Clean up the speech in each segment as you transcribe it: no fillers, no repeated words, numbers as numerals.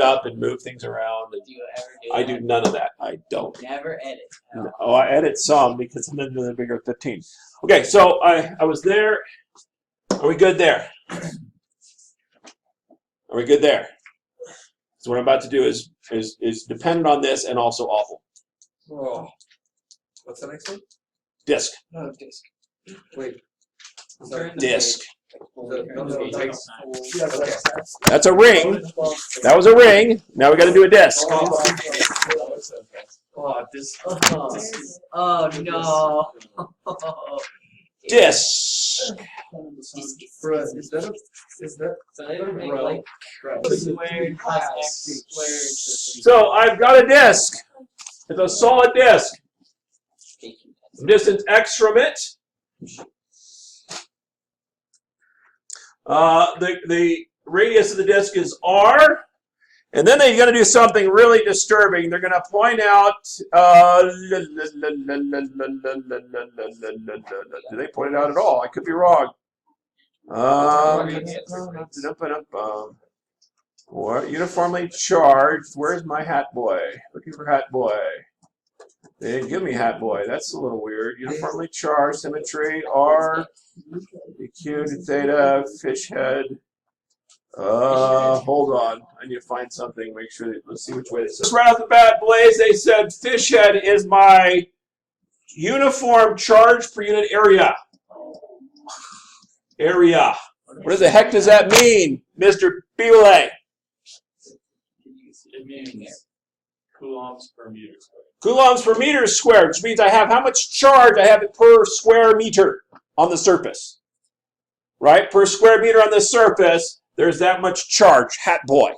up and move things around. And Do you ever do I that? do none of that. I don't. Never edit. No. Oh, I edit some because I'm into the bigger 15. Okay, so I was there. Are we good there? Are we good there? So what I'm about to do is dependent on this and also awful. Oh. What's the next one? Disk. Oh, disk. Wait. Disk. Yeah, That's a ring. That was a ring. Now we got to do a disk. Oh, disk. Oh no. Disk. Is that So they would make row? like squared plus x squared. So I've got a disk. It's a solid disk. Distance x from it. The radius of the disk is r. And then they're going to do something really disturbing. They're going to point out. Do they point it out at all? I could be wrong. Uniformly charged. Where's my hat boy? Looking for hat boy. They didn't give me hat boy. That's a little weird. Uniformly charged, symmetry, R, EQ, theta, fish head. Hold on. I need to find something. Make sure that, let's see which way they said. Right off the bat, Blaze, they said fish head is my uniform charge per unit area. Area. What the heck does that mean, Mr. Biolay? It means coulombs per meter squared. Coulombs per meter squared, which means I have how much charge I have per square meter on the surface. Right? Per square meter on the surface, there's that much charge, hat boy.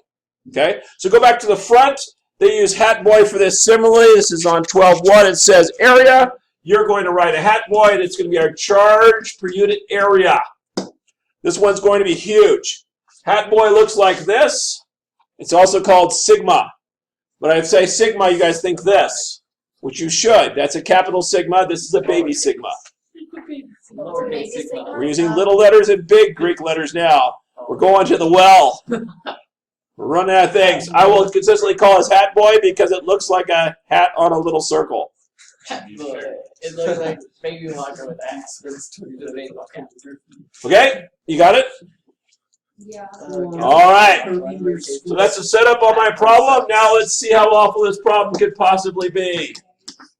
Okay? So go back to the front. They use hat boy for this simile. This is on 12.1. It says area. You're going to write a hat boy, and it's going to be our charge per unit area. This one's going to be huge. Hat boy looks like this. It's also called sigma. When I say sigma, you guys think this, which you should. That's a capital sigma. This is a baby sigma. We're using little letters and big Greek letters now. We're going to the well. We're running out of things. I will consistently call this hat boy because it looks like a hat on a little circle. It looks like baby walker with ass. Okay? You got it? Yeah. All right. So that's the setup on my problem. Now let's see how awful this problem could possibly be.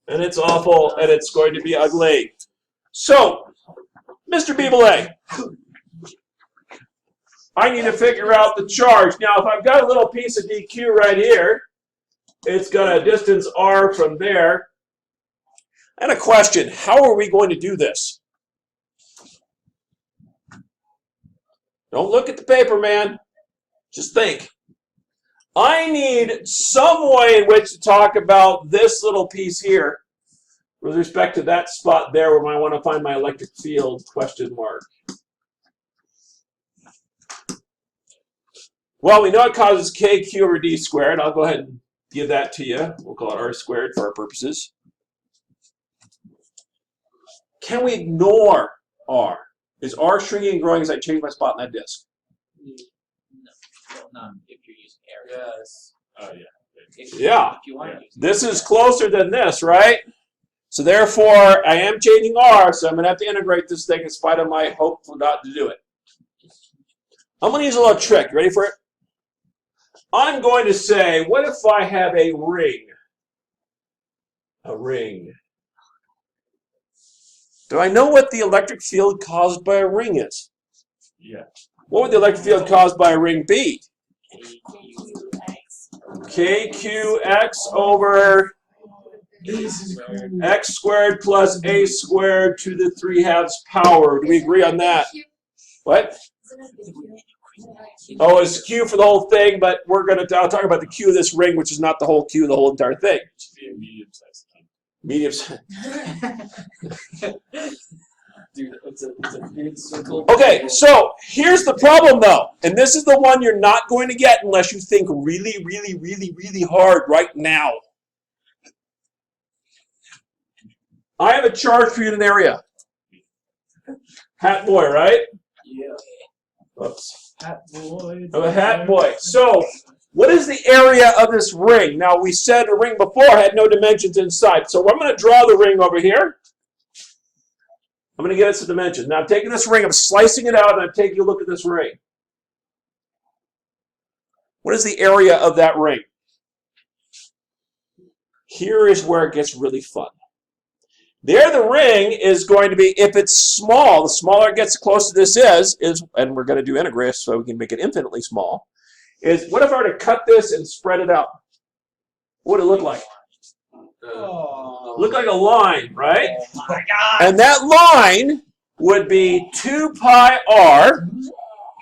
And it's awful, and it's going to be ugly. So, Mr. Bibele, I need to figure out the charge. Now, if I've got a little piece of DQ right here, it's got a distance r from there. And a question, how are we going to do this? Don't look at the paper, man. Just think. I need some way in which to talk about this little piece here with respect to that spot there where I want to find my electric field, question mark. Well, we know it causes kq over d squared. I'll go ahead and give that to you. We'll call it r squared for our purposes. Can we ignore r? Is r shrinking and growing as I change my spot in that disk? No, if you're using area. Yes. Oh, yeah. Yeah. If you want to use This is closer than this, right? So therefore, I am changing r, so I'm going to have to integrate this thing in spite of my hope not to do it. I'm going to use a little trick. You ready for it? I'm going to say, what if I have a ring? A ring. Do I know what the electric field caused by a ring is? Yeah. What would the electric field caused by a ring be? KQX. KQX over x squared plus a squared to the 3/2 power. Do we agree on that? What? Oh, it's Q for the whole thing, but I'll talk about the Q of this ring, which is not the whole Q of the whole entire thing. It should be a medium-sized thing. Medium size. Dude, it's a big circle. Okay, so here's the problem though, and this is the one you're not going to get unless you think really, really, really, really hard right now. I have a charge per unit area. Hat boy, right? Yeah. Oops. Hat boy. I'm a hat boy. So what is the area of this ring? Now, we said a ring before had no dimensions inside. So I'm going to draw the ring over here. I'm going to give it some dimensions. Now, I'm taking this ring, I'm slicing it out, and I'm taking a look at this ring. What is the area of that ring? Here is where it gets really fun. There, the ring is going to be, if it's small, the smaller it gets, the closer this is, and we're going to do integrate so we can make it infinitely small, is what if I were to cut this and spread it out? What would it look like? Oh. Look like a line, right? Oh my God. And that line would be 2 pi r,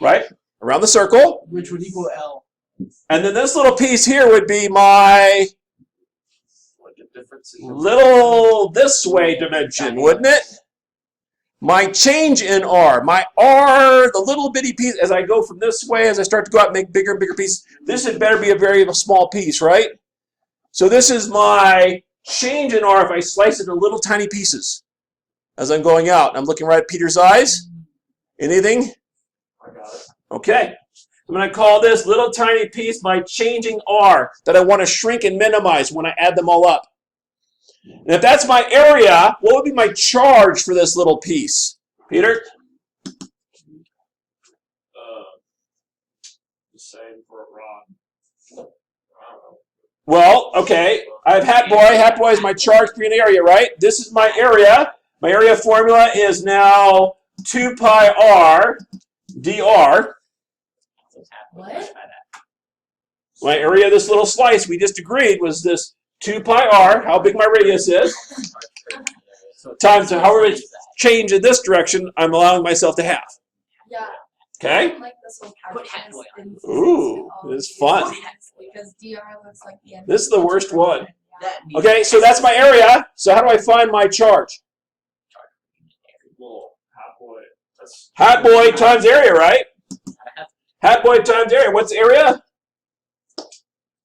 right, around the circle. Which would equal L. And then this little piece here would be my Like a difference in little this way dimension, wouldn't it? My change in r, my r, the little bitty piece, as I go from this way, as I start to go out and make bigger and bigger pieces, this had better be a very small piece, right? So this is my change in r if I slice it into little tiny pieces as I'm going out. I'm looking right at Peter's eyes. Anything? I got it. Okay. I'm going to call this little tiny piece my changing r that I want to shrink and minimize when I add them all up. And if that's my area, what would be my charge for this little piece? Peter? The same for Ron. Well, okay. I have hat boy. Hat boy is my charge for an area, right? This is my area. My area formula is now 2 pi r dr. What? My area of this little slice we just agreed was this 2 pi r, how big my radius is, times however much change in this direction I'm allowing myself to have. Yeah. Okay? I don't like this little Put hat boy on. Ooh, it's fun. Because DR looks like the end. This is the worst one. That needs- Okay, so that's my area. So how do I find my charge? Well, halfway. That's Hat boy times area, right? Hat boy times area. What's the area?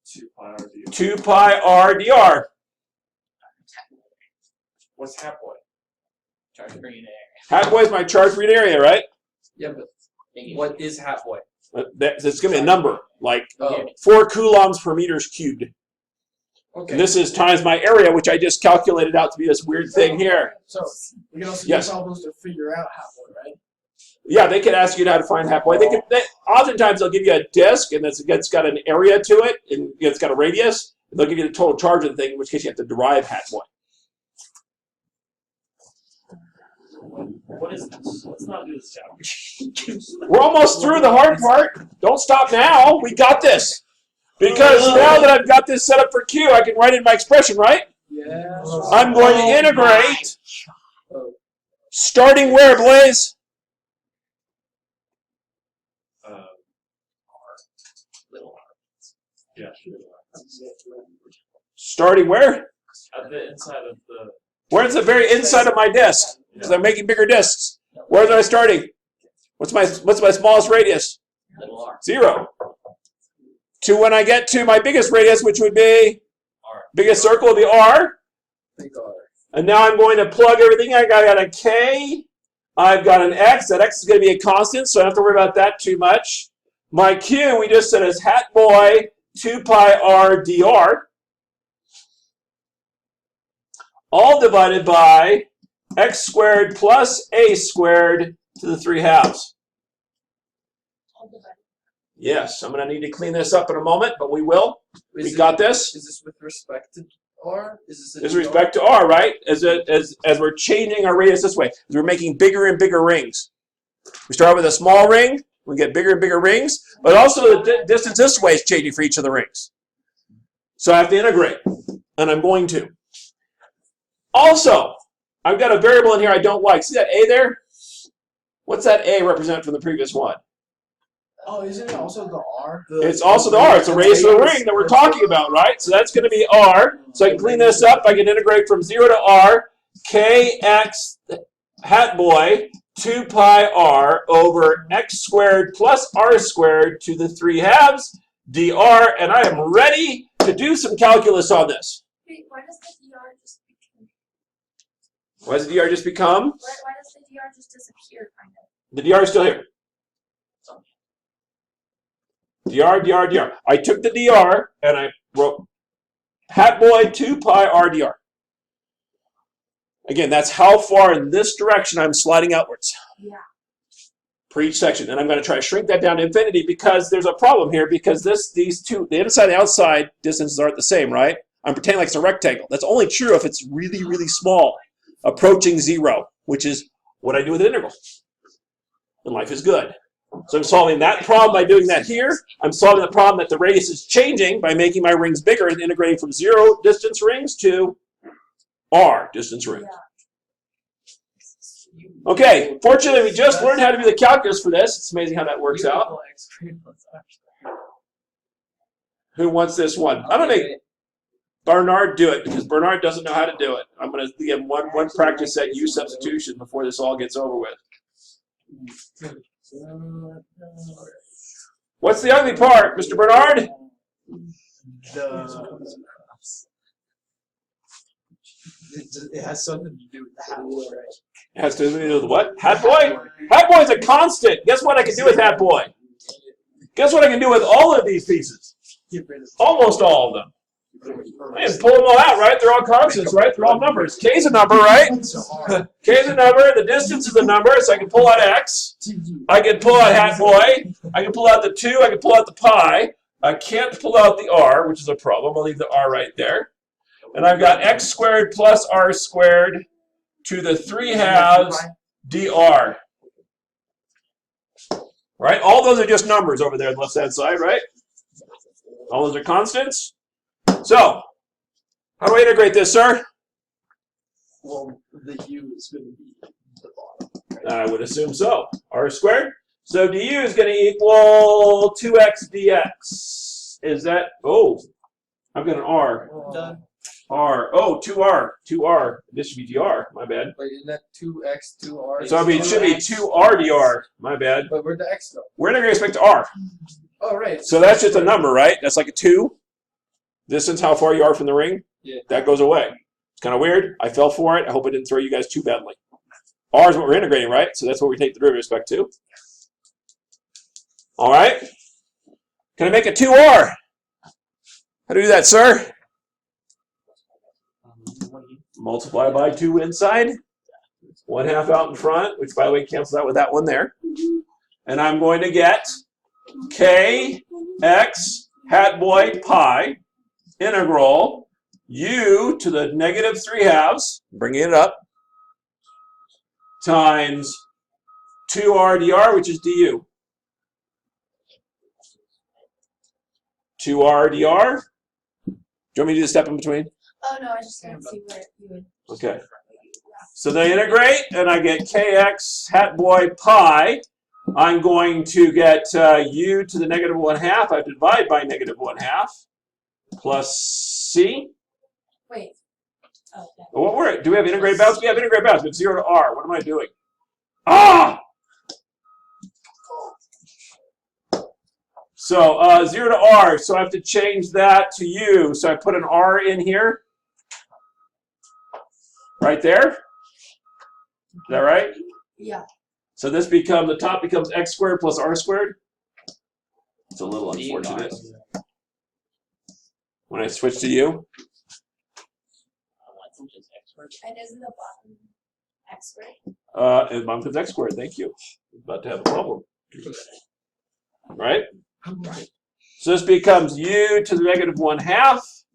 2 pi r d. 2 pi r dr. What's halfway? Charge for unit area. Hat boy is my charge for an area, right? Yeah, but what is halfway? It's going to be a number, like Oh, 4 coulombs per meters cubed. okay. And this is times my area, which I just calculated out to be this weird thing here. So we can also Yes. use all those to figure out halfway, right? Yeah, they could ask you how to find halfway. Oftentimes they'll give you a disk, and it's got an area to it, and it's got a radius. And they'll give you the total charge of the thing, in which case you have to derive halfway. What is this? Let's not do this chapter. We're almost through the hard part. Don't stop now. We got this. Because now that I've got this set up for Q, I can write in my expression, right? Yeah. I'm going to integrate. Starting where, Blaze? Yeah. Starting where? At the inside of the. Where's the very inside of my disk? Because I'm making bigger disks. Where am I starting? What's my smallest radius? Little r. 0. To when I get to my biggest radius, which would be R. biggest circle would be R. Think R. And now I'm going to plug everything. I got a K. I've got an X. That X is going to be a constant, so I don't have to worry about that too much. My Q, we just said, is hat boy 2 pi r dr. All divided by x squared plus a squared to the 3 halves. Yes, I'm going to need to clean this up in a moment, but we will. We got this. Is this with respect to R? Is this With respect to r, right? As we're changing our radius this way, as we're making bigger and bigger rings. We start with a small ring, we get bigger and bigger rings, but also the distance this way is changing for each of the rings. So I have to integrate, and I'm going to. Also, I've got a variable in here I don't like. See that a there? What's that a represent from the previous one? Oh, isn't it also the R? It's also the r. It's the radius of the ring that we're talking about, right? So that's going to be r. So I can clean this up. I can integrate from 0 to r, kx hat boy 2 pi r over x squared plus r squared to the 3 halves dr. And I am ready to do some calculus on this. Wait, why does the DR just become? Why does the dr just become? Why does the DR just disappear, kind of? The dr is still here. dr. I took the dr and I wrote hat boy 2 pi r dr. Again, that's how far in this direction I'm sliding outwards. Yeah. For each section. And I'm going to try to shrink that down to infinity because there's a problem here because these two, the inside and the outside distances aren't the same, right? I'm pretending like it's a rectangle. That's only true if it's really, really small, approaching 0, which is what I do with an integral. And life is good. So I'm solving that problem by doing that here. I'm solving the problem that the radius is changing by making my rings bigger and integrating from 0 distance rings to r distance rings. Yeah. Okay, fortunately we just learned how to do the calculus for this. It's amazing how that works out. Who wants this one? I'm going to make Bernard do it because Bernard doesn't know how to do it. I'm going to give one practice at U substitution before this all gets over with. What's the ugly part, Mr. Bernard? It has something to do with the hat boy, right? It has to do with what? Hat boy? Hat boy is a constant. Guess what I can do with hat boy? Guess what I can do with all of these pieces? Almost all of them. I can pull them all out, right? They're all constants, right? They're all numbers. K is a number, right? K is a number. The distance is a number, so I can pull out X. I can pull out hat boy. I can pull out the 2. I can pull out the pi. I can't pull out the R, which is a problem. I'll leave the R right there. And I've got x squared plus r squared to the 3/2 dr. Right? All those are just numbers over there on the left-hand side, right? All those are constants. So, how do I integrate this, sir? Well, the U is going to be the bottom. Right? I would assume so. R squared. So du is going to equal 2x dx. Is that, oh, I've got an R. Done. R. Oh, 2R. 2R. This should be dr. My bad. Wait, isn't that 2x, 2r? So it should be 2R dr. My bad. But where'd the x go? We're integrating respect to R. Oh, right. So that's just a number, right? That's like a 2. Distance, how far you are from the ring. Yeah. That goes away. It's kind of weird. I fell for it. I hope I didn't throw you guys too badly. R is what we're integrating, right? So that's what we take the derivative respect to. All right. Can I make a 2R? How do you do that, sir? Multiply by 2 inside. 1/2 out in front, which, by the way, cancels out with that one there. And I'm going to get kx hat boy pi integral u to the negative 3/2, bringing it up, times 2r dr, which is du. 2r dr. Do you want me to do the step in between? Oh no, I just didn't see where you would. Okay. So they integrate, and I get kx hat boy pi. I'm going to get u to the negative 1/2. I have to divide by negative 1/2 plus c. Wait. Oh, yeah. What do we have integrated bounds? We have integrated bounds. We have 0 to r. What am I doing? Ah! So 0 to r. So I have to change that to u. So I put an r in here. Right there. Is that right? Yeah. So this becomes, the top becomes x squared plus r squared. It's a little unfortunate. When I switch to u. And isn't the bottom x squared? And bottom comes x squared. Thank you. About to have a problem. Right? So this becomes u to the negative 1/2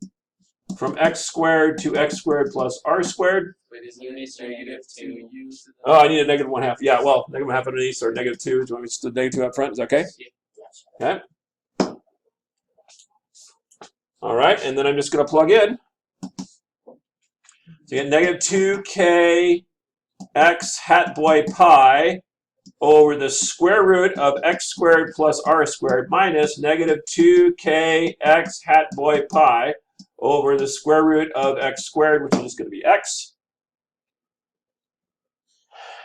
from x squared to x squared plus r squared. Wait, is negative 2 u? Oh, I need a negative 1/2. Yeah, well, negative 1/2 underneath or negative 2. Do you want me to just do negative 2 up front? Is that okay? Okay. All right, and then I'm just going to plug in. So you get negative 2k x hat boy pi over the square root of x squared plus r squared minus negative 2k x hat boy pi over the square root of x squared, which is just going to be x.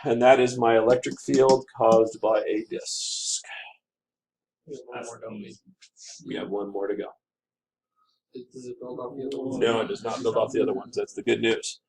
And that is my electric field caused by a disk. We have one more to go. Does it build off the other ones? No, it does not build off the other ones. That's the good news.